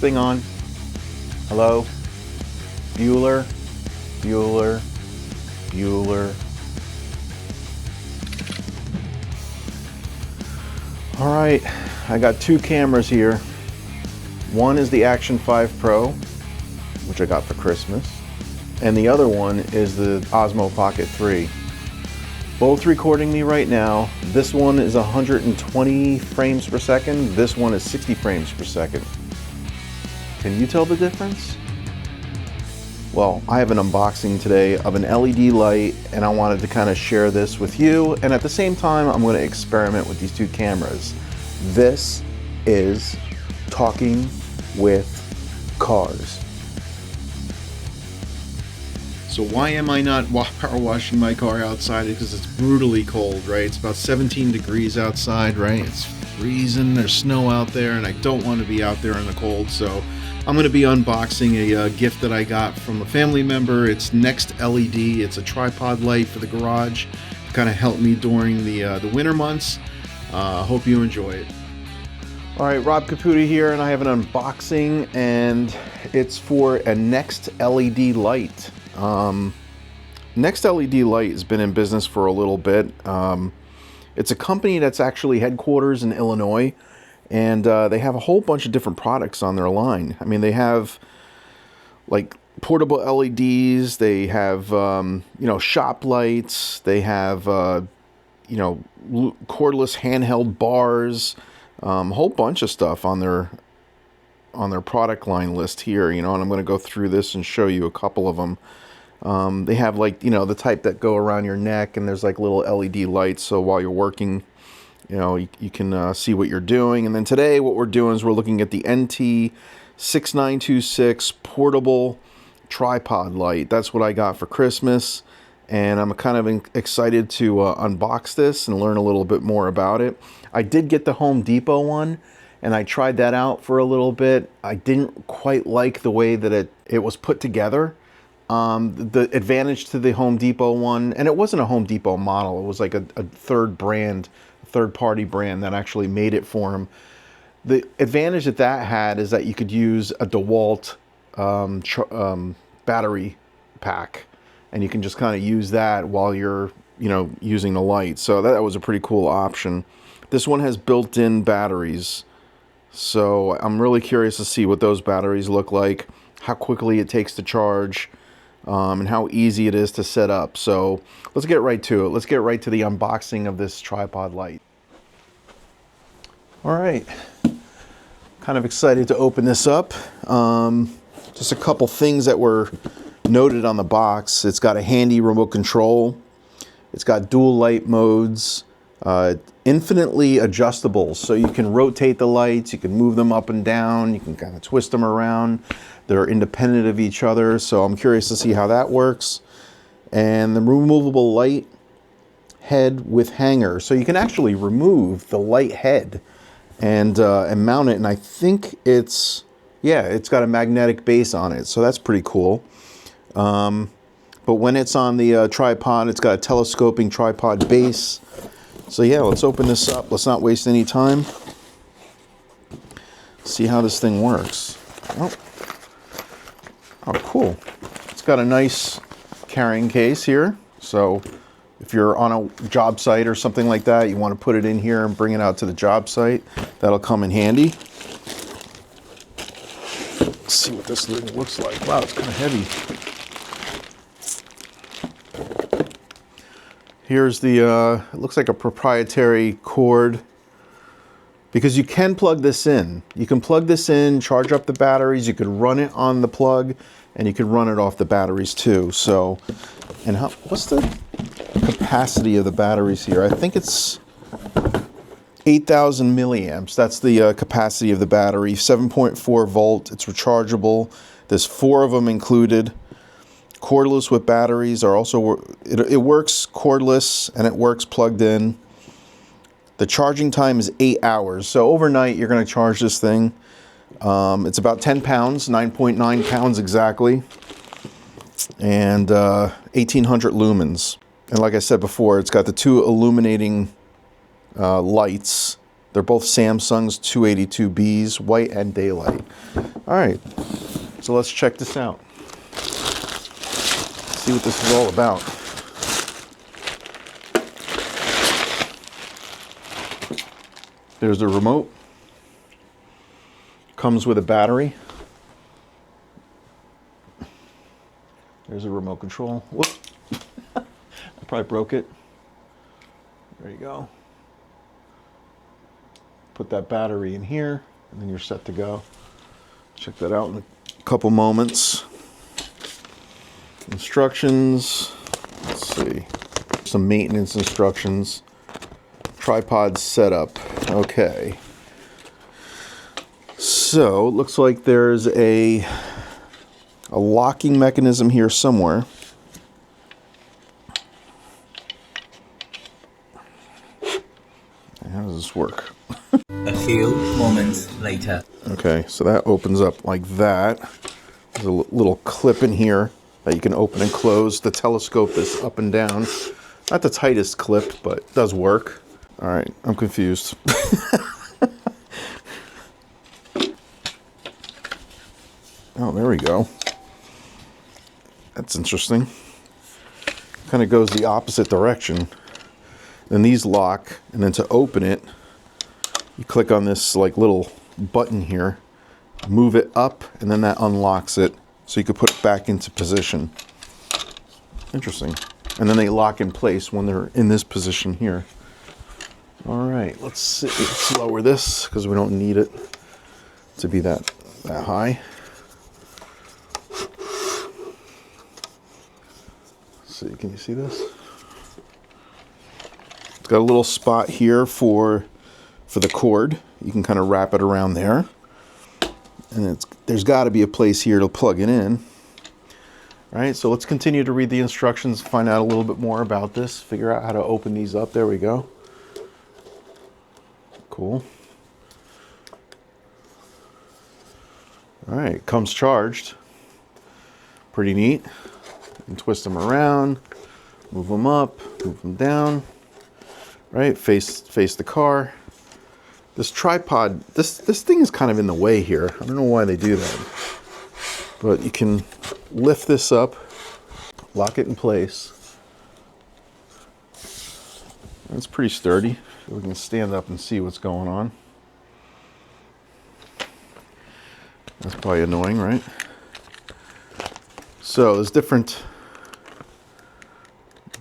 thing on? Hello? Bueller? Bueller? Bueller? Alright, I got two cameras here. One is the Action 5 Pro, which I got for Christmas, and the other one is the Osmo Pocket 3. Both recording me right now. This one is 120 frames per second. This one is 60 frames per second. Can you tell the difference? Well, I have an unboxing today of an LED light, and I wanted to kind of share this with you, and at the same time I'm going to experiment with these two cameras. This is talking with cars. So why am I not power washing my car outside? Because it's brutally cold, right? It's about 17 degrees outside, right? It's freezing, there's snow out there, and I don't want to be out there in the cold, so I'm going to be unboxing a gift that I got from a family member. It's NextLED. It's a tripod light for the garage to kind of help me during the winter months. Hope you enjoy it. All right, Rob Caputi here, and I have an unboxing, and it's for a NextLED light. NextLED Light has been in business for a little bit. It's a company that's actually headquarters in Illinois, and they have a whole bunch of different products on their line. I mean, they have like portable LEDs, they have shop lights, they have cordless handheld bars, a whole bunch of stuff on their product line list here, and I'm going to go through this and show you a couple of them. They have the type that go around your neck, and there's like little LED lights, so while you're working, you can see what you're doing. And then today what we're doing is we're looking at the NT6926 portable tripod light. That's what I got for Christmas, and I'm kind of excited to unbox this and learn a little bit more about it. I did get the Home Depot one, and I tried that out for a little bit. I didn't quite like the way that it was put together. The advantage to the Home Depot one, and it wasn't a Home Depot model, it was like a third-party brand that actually made it for them. The advantage that had is that you could use a DeWalt battery pack, and you can just kind of use that while you're using the light. So that was a pretty cool option. This one has built-in batteries, so I'm really curious to see what those batteries look like, how quickly it takes to charge, and how easy it is to set up. So let's get right to it. Let's get right to the unboxing of this tripod light. All right, kind of excited to open this up. Just a couple things that were noted on the box. It's got a handy remote control. It's got dual light modes, infinitely adjustable, so you can rotate the lights, you can move them up and down, you can kind of twist them around. They're independent of each other, so I'm curious to see how that works. And the removable light head with hanger, so you can actually remove the light head and mount it. And I think it's got a magnetic base on it, so that's pretty cool. But when it's on the tripod, it's got a telescoping tripod base. So yeah, let's open this up. Let's not waste any time. See how this thing works. Oh, cool. It's got a nice carrying case here. So if you're on a job site or something like that, you want to put it in here and bring it out to the job site, that'll come in handy. Let's see what this thing looks like. Wow, it's kind of heavy. Here's the, it looks like a proprietary cord, because you can plug this in. You can plug this in, charge up the batteries, you could run it on the plug, and you could run it off the batteries too. So, and what's the capacity of the batteries here? I think it's 8,000 milliamps. That's the capacity of the battery. 7.4 volt, it's rechargeable. There's 4 of them included. Cordless with batteries are also, it works cordless and it works plugged in. The charging time is 8 hours. So overnight you're going to charge this thing. It's about 10 pounds, 9.9 pounds exactly. And 1800 lumens. And like I said before, it's got the 2 illuminating lights. They're both Samsung's 282Bs, white and daylight. All All right, so let's check this out. See what this is all about. There's the remote. Comes with a battery. There's a remote control. Whoop. I probably broke it. There you go. Put that battery in here, and then you're set to go. Check that out in a couple moments. Instructions. Let's see. Some maintenance instructions. Tripod setup. Okay. So, it looks like there's a locking mechanism here somewhere. How does this work? A few moments later. Okay, so that opens up like that. There's a little clip in here that you can open and close to telescope this up and down. Not the tightest clip, but it does work. All right, I'm confused. Oh, there we go. That's interesting. Kind of goes the opposite direction. Then these lock, and then to open it, you click on this like little button here, move it up, and then that unlocks it, so you could put it back into position. Interesting. And then they lock in place when they're in this position here. All right, let's see. Let's lower this because we don't need it to be that high. Let's see, can you see this? It's got a little spot here for the cord. You can kind of wrap it around there. And there's got to be a place here to plug it in. All right, so let's continue to read the instructions, find out a little bit more about this, figure out how to open these up. There we go. Cool. All right, comes charged. Pretty neat. You can twist them around, move them up, move them down. Right, face the car. This tripod, this thing is kind of in the way here. I don't know why they do that. But you can lift this up, lock it in place. It's pretty sturdy. We can stand up and see what's going on. That's probably annoying, right? So there's different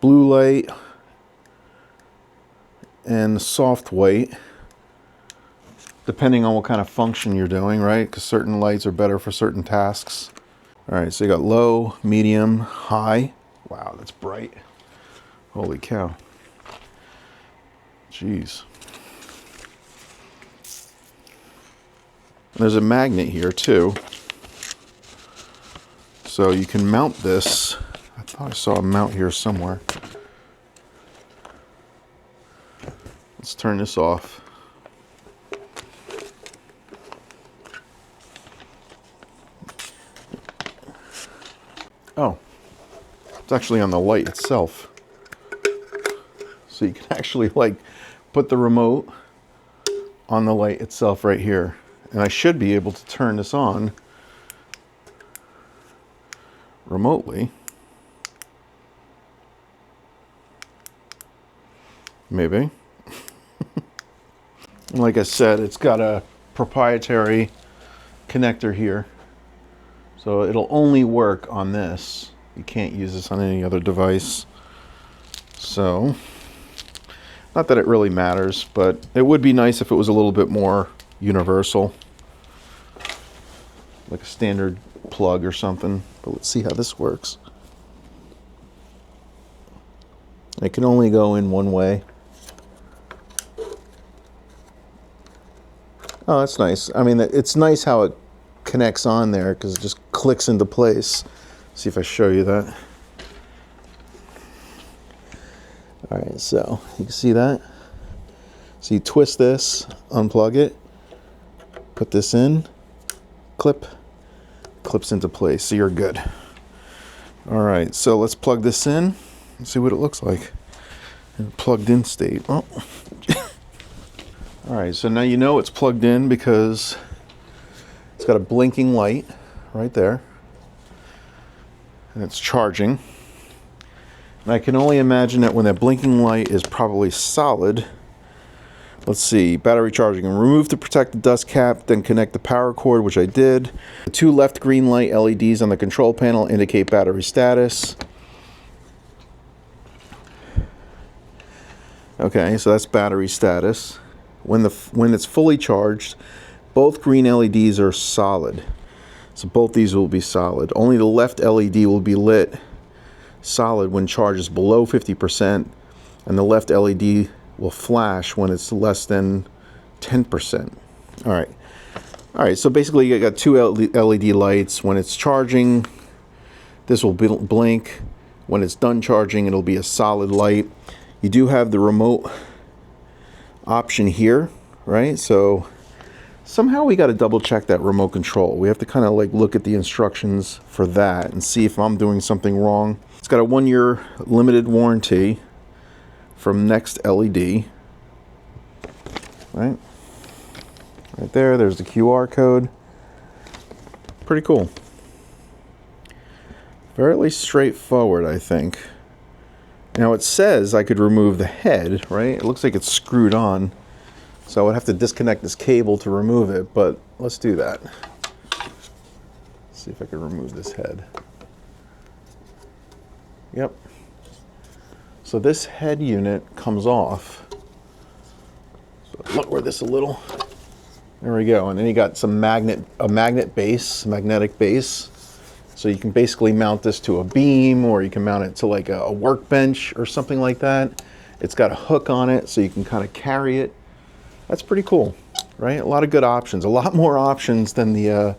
blue light and soft white, depending on what kind of function you're doing, right? Because certain lights are better for certain tasks. All right, so you got low, medium, high. Wow, that's bright. Holy cow. Jeez. There's a magnet here too. So you can mount this. I thought I saw a mount here somewhere. Let's turn this off. Oh, it's actually on the light itself. So you can actually like put the remote on the light itself right here. And I should be able to turn this on remotely. Maybe. And like I said, it's got a proprietary connector here. So it'll only work on this. You can't use this on any other device. So, not that it really matters, but it would be nice if it was a little bit more universal. Like a standard plug or something. But let's see how this works. It can only go in one way. Oh, that's nice. I mean, it's nice how it connects on there because it just clicks into place. See if I show you that. All right, so you can see that. So you twist this, unplug it, put this in, clips into place, so you're good. All right, so let's plug this in and see what it looks like in plugged in state. Oh. All right, so now you know it's plugged in because It's got a blinking light right there, and it's charging. And I can only imagine that when that blinking light is probably solid. Let's see, battery charging. Remove to protect the dust cap, then connect the power cord, which I did. The 2 left green light LEDs on the control panel indicate battery status. Okay, so that's battery status. When it's fully charged, both green LEDs are solid. So both these will be solid. Only the left LED will be lit solid when charge is below 50%, and the left LED will flash when it's less than 10%. All right, so basically you got 2 LED lights. When it's charging, this will blink. When it's done charging, it'll be a solid light. You do have the remote option here, right? So somehow we got to double check that remote control. We have to kind of like look at the instructions for that and see if I'm doing something wrong. It's got a 1-year limited warranty from NextLED. Right there, there's the QR code. Pretty cool. Fairly straightforward, I think. Now it says I could remove the head, right? It looks like it's screwed on. So I would have to disconnect this cable to remove it, but let's do that. Let's see if I can remove this head. Yep. So this head unit comes off. So lower this a little. There we go. And then you got some magnetic base. So you can basically mount this to a beam, or you can mount it to like a workbench or something like that. It's got a hook on it, so you can kind of carry it. That's pretty cool, right? A lot of good options. A lot more options than the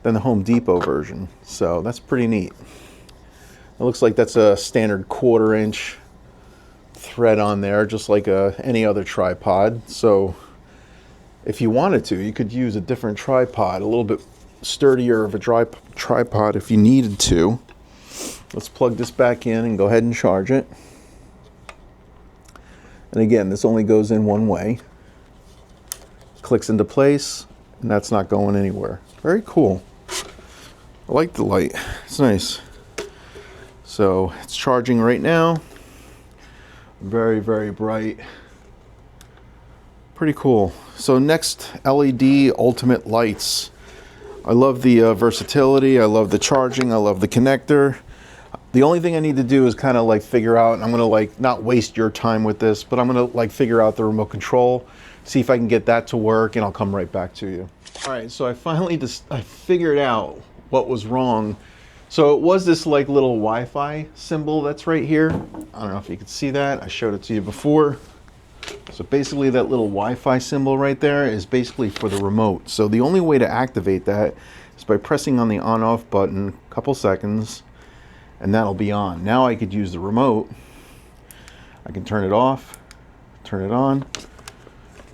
Home Depot version. So that's pretty neat. It looks like that's a standard 1/4 inch thread on there, just like any other tripod. So if you wanted to, you could use a different tripod, a little bit sturdier of a tripod if you needed to. Let's plug this back in and go ahead and charge it. And again, this only goes in one way. Clicks into place, and that's not going anywhere. Very cool. I like the light. It's nice. So it's charging right now. Very, very bright. Pretty cool. So NextLED Ultimate Lights. I love the versatility. I love the charging. I love the connector. The only thing I need to do is kind of like figure out, and I'm going to like not waste your time with this, but I'm going to like figure out the remote control, see if I can get that to work, and I'll come right back to you. All right, so I finally I figured out what was wrong. So it was this like little Wi-Fi symbol that's right here. I don't know if you can see that. I showed it to you before. So basically that little Wi-Fi symbol right there is basically for the remote. So the only way to activate that is by pressing on the on-off button a couple seconds, and that'll be on. Now I could use the remote. I can turn it off, turn it on.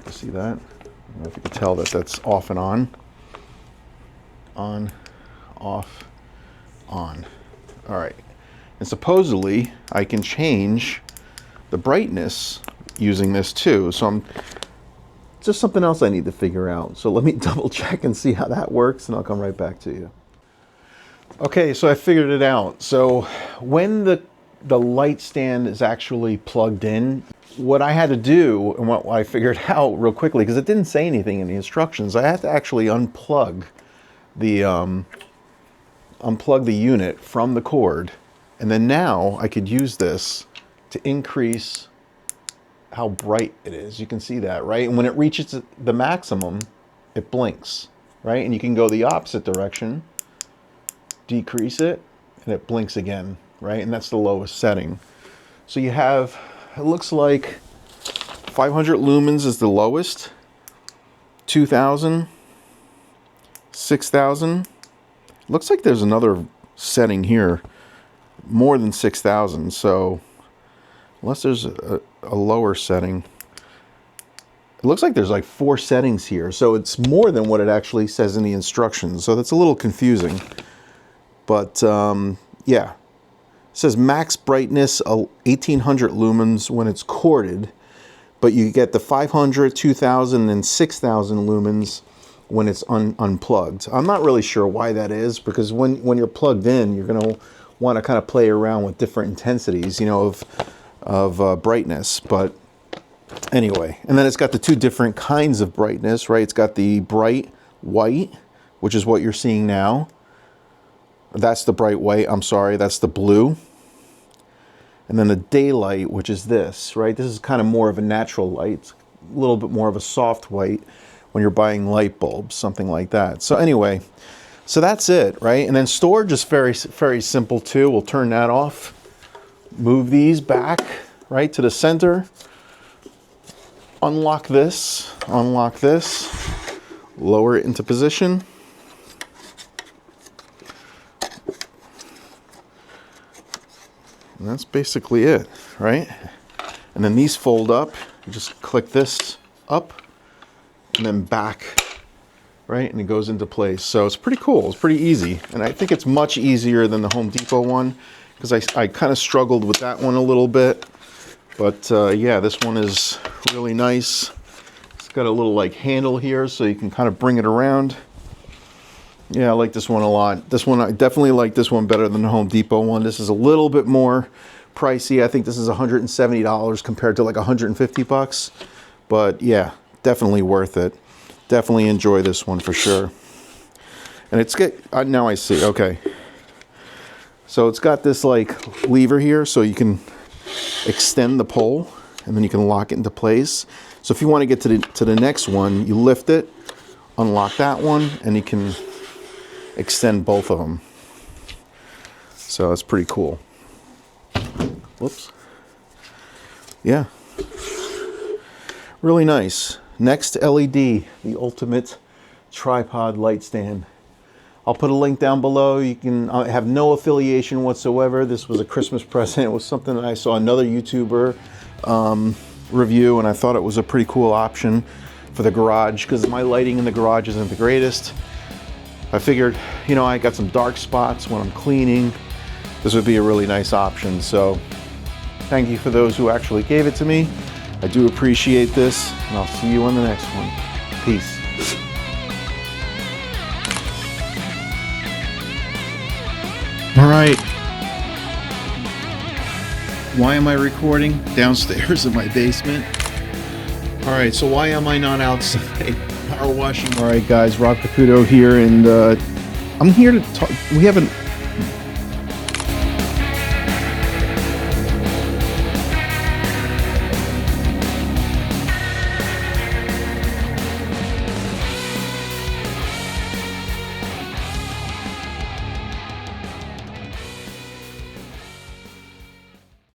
You see that? I don't know if you can tell that that's off and on. On, off, on. All right. And supposedly I can change the brightness using this too. So I'm just something else I need to figure out. So let me double check and see how that works, and I'll come right back to you. Okay, so I figured it out. So when the light stand is actually plugged in, what I had to do, and what I figured out real quickly, because it didn't say anything in the instructions, I had to actually unplug the unit from the cord, and then now I could use this to increase how bright it is. You can see that, right? And when it reaches the maximum, it blinks, right? And you can go the opposite direction, decrease it, and it blinks again, right? And that's the lowest setting. So you have, it looks like 500 lumens is the lowest, 2,000, 6,000. Looks like there's another setting here, more than 6,000. So unless there's a lower setting, it looks like there's like 4 settings here. So it's more than what it actually says in the instructions. So that's a little confusing. But yeah, it says max brightness 1800 lumens when it's corded, but you get the 500, 2000, and 6000 lumens when it's unplugged. I'm not really sure why that is, because when you're plugged in, you're going to want to kind of play around with different intensities, you know, of brightness. But anyway, and then it's got the two different kinds of brightness, right? It's got the bright white, which is what you're seeing now. That's the bright white, I'm sorry, that's the blue. And then the daylight, which is this, right? This is kind of more of a natural light. It's a little bit more of a soft white when you're buying light bulbs, something like that. So anyway, so that's it, right? And then storage is very, very simple too. We'll turn that off. Move these back, right, to the center. Unlock this, lower it into position. And that's basically it, right? And then these fold up. You just click this up and then back, right? And it goes into place. So it's pretty cool. It's pretty easy. And I think it's much easier than the Home Depot one, because I kind of struggled with that one a little bit. But yeah, this one is really nice. It's got a little like handle here so you can kind of bring it around. Yeah, I like this one a lot. This one, I definitely like this one better than the Home Depot one. This is a little bit more pricey. I think this is $170 compared to like 150 bucks. But yeah, definitely worth it. Definitely enjoy this one for sure. And it's now I see, okay. So it's got this like lever here so you can extend the pole and then you can lock it into place. So if you want to get to the next one, you lift it, unlock that one, and you can extend both of them. So it's pretty cool. Whoops. Yeah. Really nice. NextLED, the ultimate tripod light stand. I'll put a link down below. You can have no affiliation whatsoever. This was a Christmas present. It was something that I saw another YouTuber review, and I thought it was a pretty cool option for the garage, because my lighting in the garage isn't the greatest. I figured, you know, I got some dark spots when I'm cleaning. This would be a really nice option. So thank you for those who actually gave it to me. I do appreciate this, and I'll see you on the next one. Peace. All right. Why am I recording downstairs in my basement? All right, so why am I not outside power washing? All right, guys, Rob Caputo here, and I'm here to talk. We have an